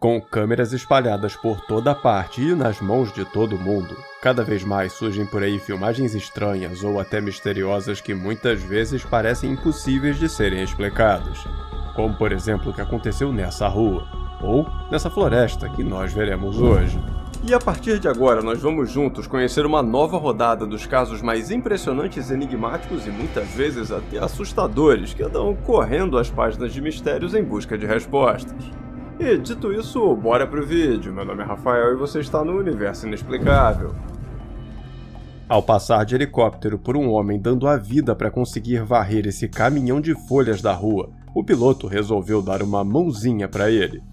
Com câmeras espalhadas por toda parte e nas mãos de todo mundo, cada vez mais surgem por aí filmagens estranhas ou até misteriosas que muitas vezes parecem impossíveis de serem explicadas. Como por exemplo o que aconteceu nessa rua, ou nessa floresta que nós veremos hoje. E a partir de agora nós vamos juntos conhecer uma nova rodada dos casos mais impressionantes, enigmáticos e muitas vezes até assustadores que andam correndo as páginas de mistérios em busca de respostas. E dito isso, bora pro vídeo. Meu nome é Rafael e você está no Universo Inexplicável. Ao passar de helicóptero por um homem dando a vida para conseguir varrer esse caminhão de folhas da rua, o piloto resolveu dar uma mãozinha para ele.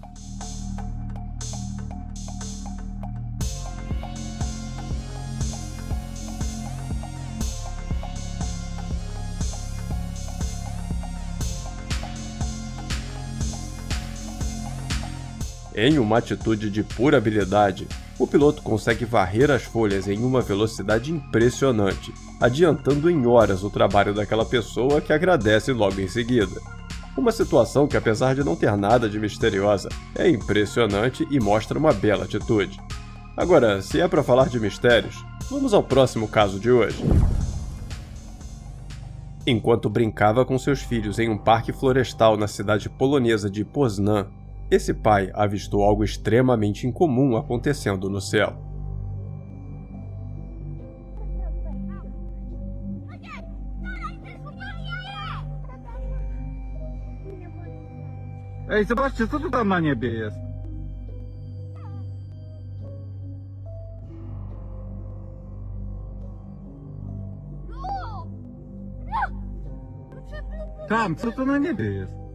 Em uma atitude de pura habilidade, o piloto consegue varrer as folhas em uma velocidade impressionante, adiantando em horas o trabalho daquela pessoa que agradece logo em seguida. Uma situação que, apesar de não ter nada de misteriosa, é impressionante e mostra uma bela atitude. Agora, se é para falar de mistérios, vamos ao próximo caso de hoje. Enquanto brincava com seus filhos em um parque florestal na cidade polonesa de Poznań, esse pai avistou algo extremamente incomum acontecendo no céu. Ej, zobaczcie, co to tam na niebie jest? Tam, co to na niebie jest?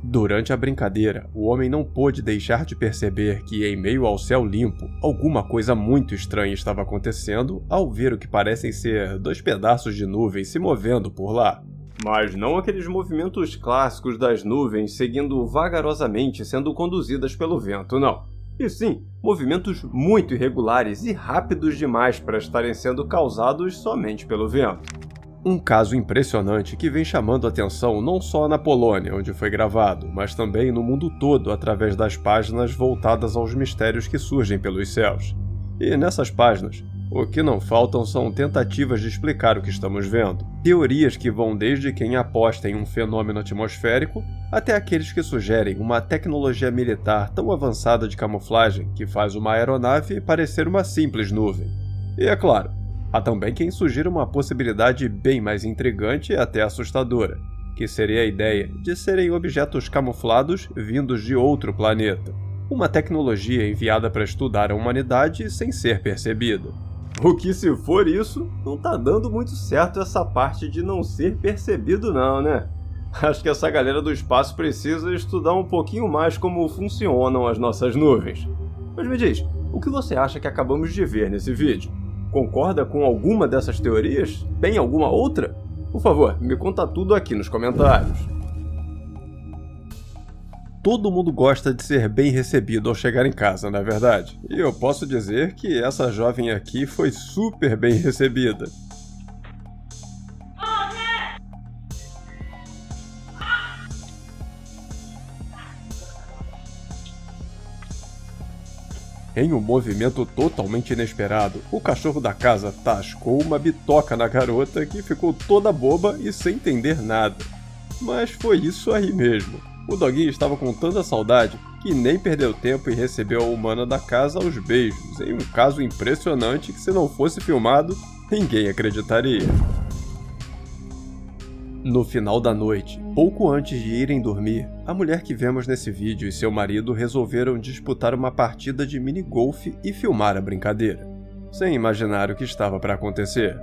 Durante a brincadeira, o homem não pôde deixar de perceber que, em meio ao céu limpo, alguma coisa muito estranha estava acontecendo ao ver o que parecem ser dois pedaços de nuvem se movendo por lá. Mas não aqueles movimentos clássicos das nuvens seguindo vagarosamente sendo conduzidas pelo vento, não. E sim, movimentos muito irregulares e rápidos demais para estarem sendo causados somente pelo vento. Um caso impressionante que vem chamando atenção não só na Polônia, onde foi gravado, mas também no mundo todo através das páginas voltadas aos mistérios que surgem pelos céus. E nessas páginas, o que não faltam são tentativas de explicar o que estamos vendo. Teorias que vão desde quem aposta em um fenômeno atmosférico até aqueles que sugerem uma tecnologia militar tão avançada de camuflagem que faz uma aeronave parecer uma simples nuvem. E é claro, há também quem sugira uma possibilidade bem mais intrigante e até assustadora, que seria a ideia de serem objetos camuflados vindos de outro planeta. Uma tecnologia enviada para estudar a humanidade sem ser percebida. O que, se for isso, não tá dando muito certo essa parte de não ser percebido não, né? Acho que essa galera do espaço precisa estudar um pouquinho mais como funcionam as nossas nuvens. Mas me diz, o que você acha que acabamos de ver nesse vídeo? Concorda com alguma dessas teorias? Tem alguma outra? Por favor, me conta tudo aqui nos comentários. Todo mundo gosta de ser bem recebido ao chegar em casa, não é verdade? E eu posso dizer que essa jovem aqui foi super bem recebida. Em um movimento totalmente inesperado, o cachorro da casa tascou uma bitoca na garota que ficou toda boba e sem entender nada. Mas foi isso aí mesmo. O doguinho estava com tanta saudade que nem perdeu tempo e recebeu a humana da casa aos beijos, em um caso impressionante que, se não fosse filmado, ninguém acreditaria. No final da noite, pouco antes de irem dormir, a mulher que vemos nesse vídeo e seu marido resolveram disputar uma partida de minigolfe e filmar a brincadeira, sem imaginar o que estava para acontecer.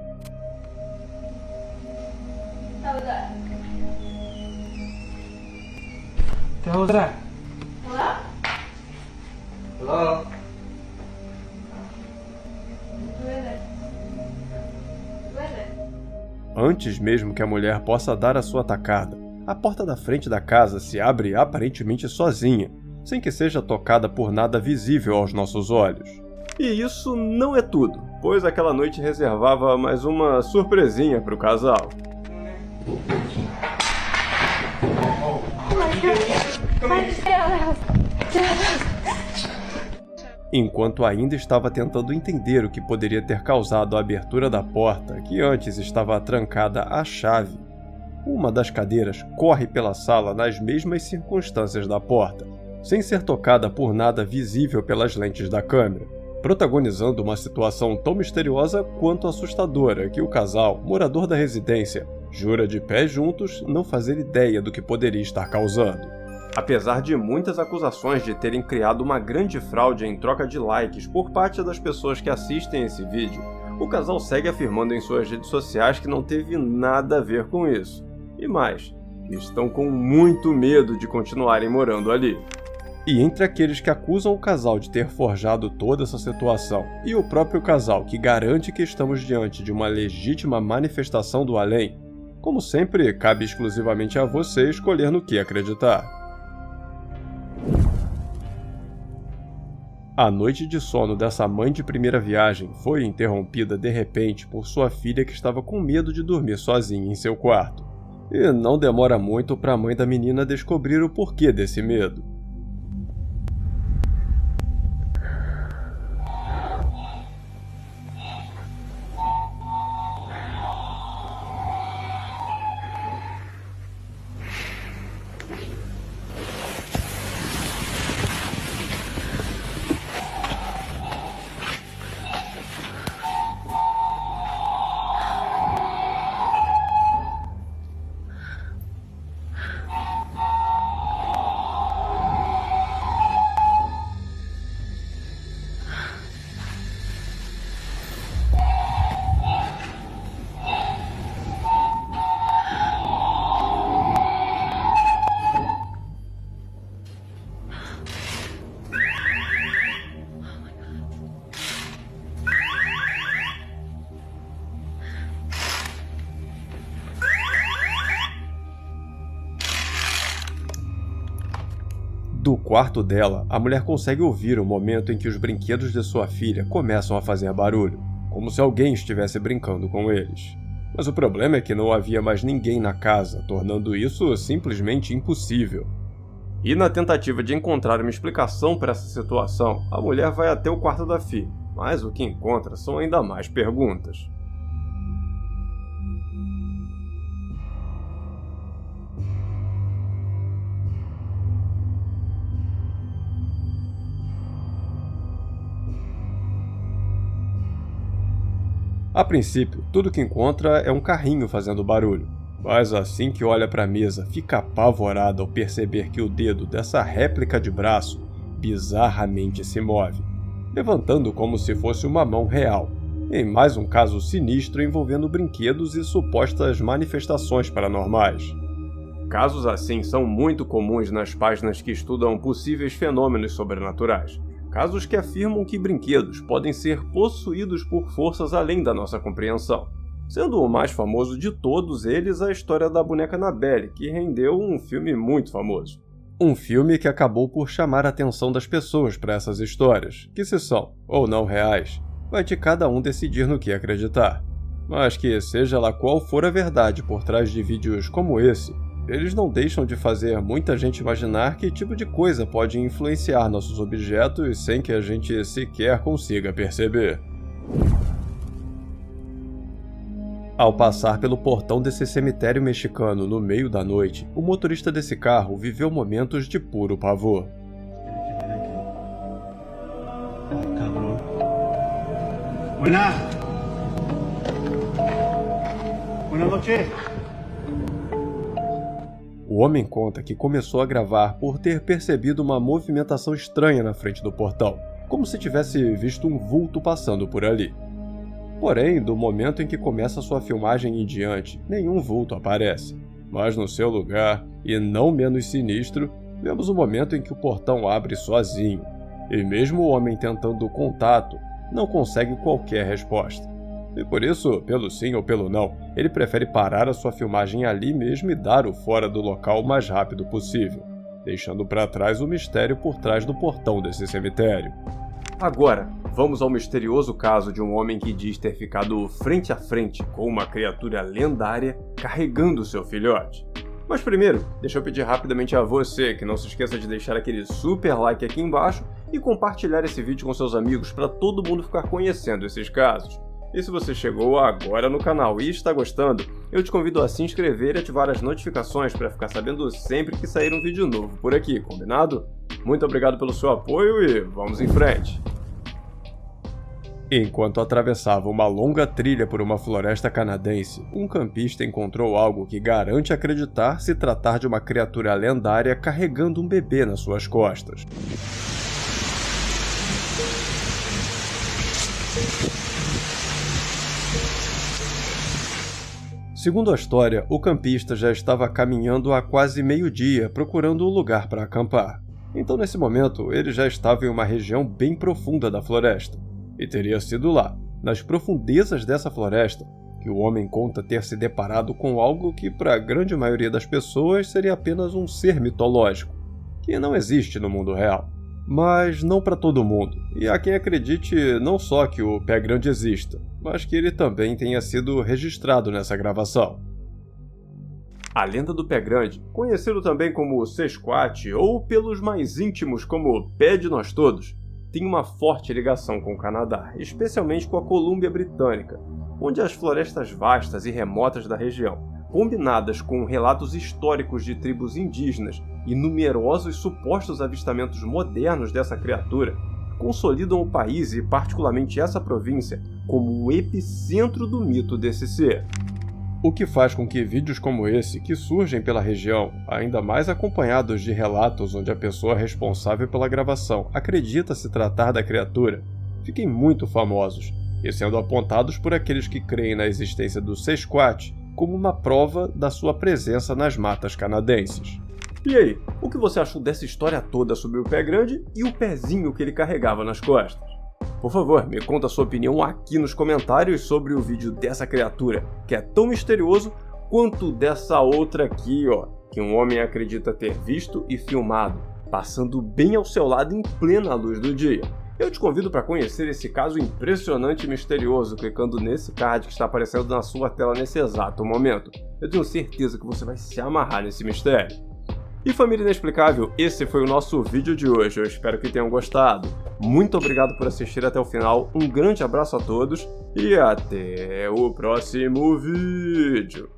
Hello? Hello? Antes mesmo que a mulher possa dar a sua tacada, a porta da frente da casa se abre aparentemente sozinha, sem que seja tocada por nada visível aos nossos olhos. E isso não é tudo, pois aquela noite reservava mais uma surpresinha para o casal. Enquanto ainda estava tentando entender o que poderia ter causado a abertura da porta, que antes estava trancada à chave, uma das cadeiras corre pela sala nas mesmas circunstâncias da porta, sem ser tocada por nada visível pelas lentes da câmera, protagonizando uma situação tão misteriosa quanto assustadora que o casal, morador da residência, jura de pés juntos não fazer ideia do que poderia estar causando. Apesar de muitas acusações de terem criado uma grande fraude em troca de likes por parte das pessoas que assistem esse vídeo, o casal segue afirmando em suas redes sociais que não teve nada a ver com isso. E mais, estão com muito medo de continuarem morando ali. E entre aqueles que acusam o casal de ter forjado toda essa situação e o próprio casal que garante que estamos diante de uma legítima manifestação do além, como sempre, cabe exclusivamente a você escolher no que acreditar. A noite de sono dessa mãe de primeira viagem foi interrompida de repente por sua filha que estava com medo de dormir sozinha em seu quarto. E não demora muito para a mãe da menina descobrir o porquê desse medo. Do quarto dela, a mulher consegue ouvir o momento em que os brinquedos de sua filha começam a fazer barulho, como se alguém estivesse brincando com eles. Mas o problema é que não havia mais ninguém na casa, tornando isso simplesmente impossível. E na tentativa de encontrar uma explicação para essa situação, a mulher vai até o quarto da filha, mas o que encontra são ainda mais perguntas. A princípio, tudo que encontra é um carrinho fazendo barulho, mas assim que olha para a mesa, fica apavorada ao perceber que o dedo dessa réplica de braço bizarramente se move, levantando como se fosse uma mão real, em mais um caso sinistro envolvendo brinquedos e supostas manifestações paranormais. Casos assim são muito comuns nas páginas que estudam possíveis fenômenos sobrenaturais. Casos que afirmam que brinquedos podem ser possuídos por forças além da nossa compreensão, sendo o mais famoso de todos eles a história da boneca Annabelle, que rendeu um filme muito famoso. Um filme que acabou por chamar a atenção das pessoas para essas histórias, que se são ou não reais, vai de cada um decidir no que acreditar. Mas que seja lá qual for a verdade por trás de vídeos como esse, eles não deixam de fazer muita gente imaginar que tipo de coisa pode influenciar nossos objetos sem que a gente sequer consiga perceber. Ao passar pelo portão desse cemitério mexicano no meio da noite, o motorista desse carro viveu momentos de puro pavor. Buenas noches. O homem conta que começou a gravar por ter percebido uma movimentação estranha na frente do portão, como se tivesse visto um vulto passando por ali. Porém, do momento em que começa sua filmagem em diante, nenhum vulto aparece. Mas no seu lugar, e não menos sinistro, vemos o momento em que o portão abre sozinho. E mesmo o homem tentando contato, não consegue qualquer resposta. E por isso, pelo sim ou pelo não, ele prefere parar a sua filmagem ali mesmo e dar o fora do local o mais rápido possível, deixando para trás o mistério por trás do portão desse cemitério. Agora, vamos ao misterioso caso de um homem que diz ter ficado frente a frente com uma criatura lendária carregando seu filhote. Mas primeiro, deixa eu pedir rapidamente a você que não se esqueça de deixar aquele super like aqui embaixo e compartilhar esse vídeo com seus amigos para todo mundo ficar conhecendo esses casos. E se você chegou agora no canal e está gostando, eu te convido a se inscrever e ativar as notificações para ficar sabendo sempre que sair um vídeo novo por aqui, combinado? Muito obrigado pelo seu apoio e vamos em frente! Enquanto atravessava uma longa trilha por uma floresta canadense, um campista encontrou algo que garante acreditar se tratar de uma criatura lendária carregando um bebê nas suas costas. Segundo a história, o campista já estava caminhando há quase meio-dia procurando um lugar para acampar. Então, nesse momento, ele já estava em uma região bem profunda da floresta. E teria sido lá, nas profundezas dessa floresta, que o homem conta ter se deparado com algo que para a grande maioria das pessoas seria apenas um ser mitológico, que não existe no mundo real. Mas não para todo mundo, e há quem acredite não só que o Pé Grande exista, mas que ele também tenha sido registrado nessa gravação. A lenda do Pé Grande, conhecido também como Sasquatch ou pelos mais íntimos como Pé de Nós Todos, tem uma forte ligação com o Canadá, especialmente com a Colômbia Britânica, onde as florestas vastas e remotas da região, combinadas com relatos históricos de tribos indígenas e numerosos supostos avistamentos modernos dessa criatura, consolidam o país e particularmente essa província como o epicentro do mito desse ser. O que faz com que vídeos como esse, que surgem pela região, ainda mais acompanhados de relatos onde a pessoa responsável pela gravação acredita se tratar da criatura, fiquem muito famosos, e sendo apontados por aqueles que creem na existência do Sasquatch como uma prova da sua presença nas matas canadenses. E aí, o que você achou dessa história toda sobre o Pé Grande e o pezinho que ele carregava nas costas? Por favor, me conta a sua opinião aqui nos comentários sobre o vídeo dessa criatura, que é tão misterioso quanto dessa outra aqui, ó, que um homem acredita ter visto e filmado, passando bem ao seu lado em plena luz do dia. Eu te convido para conhecer esse caso impressionante e misterioso clicando nesse card que está aparecendo na sua tela nesse exato momento. Eu tenho certeza que você vai se amarrar nesse mistério. E família inexplicável, esse foi o nosso vídeo de hoje, eu espero que tenham gostado. Muito obrigado por assistir até o final, um grande abraço a todos e até o próximo vídeo.